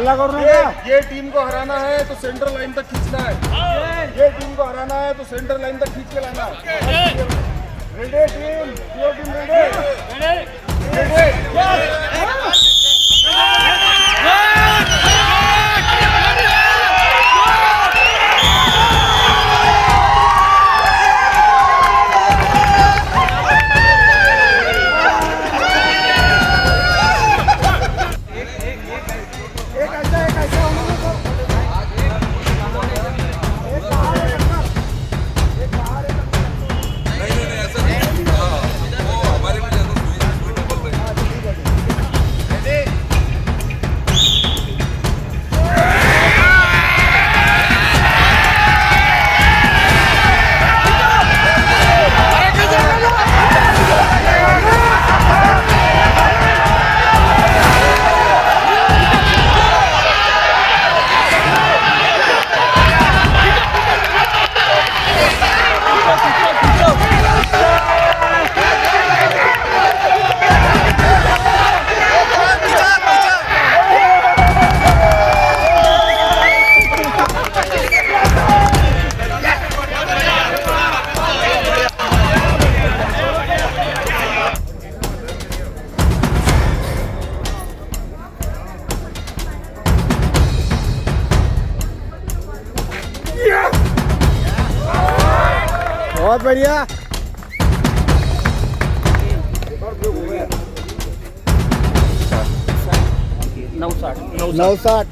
हल्ला करू नका। ये टीम को हराना है तो सेंटर लाइन तक खींचना है। ये टीम को हराना है तो सेंटर लाइन तक खींच के लाना है। Ready team, your team ready. बहुत बढ़िया। 960।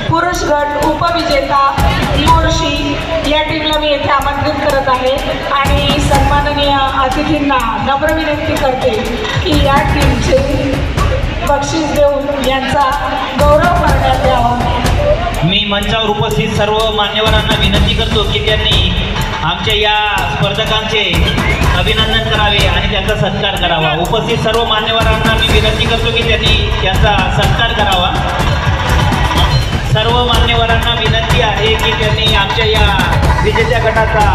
पुरुष गट उपविजेता मोर्शी या टीमला मी येथे आमंत्रित करत आहे आणि सन्माननीय अतिथींना नम्र विनंती करते की या टीमचे बक्षीस देऊन यांचा गौरव करण्यात यावा। मी मंचावर उपस्थित सर्व मान्यवरांना विनंती करतो की त्यांनी आमच्या या स्पर्धकांचे अभिनंदन करावे आणि त्यांचा सत्कार करावा। उपस्थित सर्व मान्यवरांना मी विनंती करतो की त्यांनी त्यांचा सत्कार करावा। सर्व मान्यवरांना विनंती आहे की त्यांनी आमच्या या विजेत्या गटाचा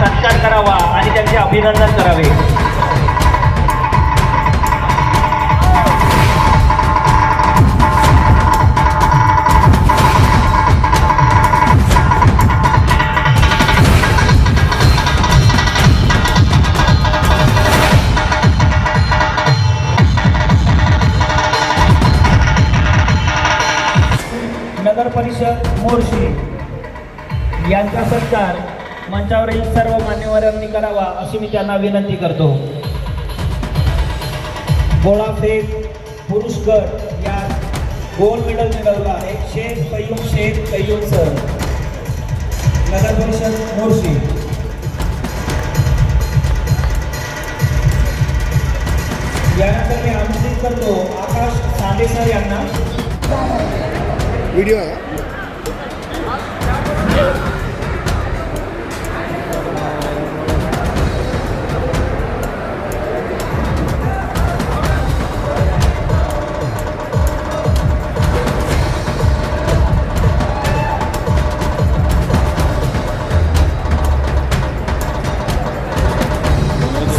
सत्कार करावा आणि त्यांचे अभिनंदन करावे। नगर परिषद मोर्शी यांचा सत्कार मंचावरील सर्व मान्यवरांनी करावा अशी मी त्यांना विनंती करतो। गोळाफेक पुरुष गट या गोल्ड मेडल मिळवला आहे शेख कय्यूम सर, नगर परिषद मोर्शी। यानंतर मी आमचे करतो आकाश सांडे सर यांना. व्हिडिओ आहे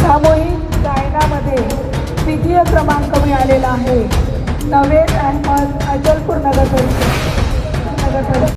सामूहिक गायनामध्ये द्वितीय क्रमांक मिळालेला आहे. नवे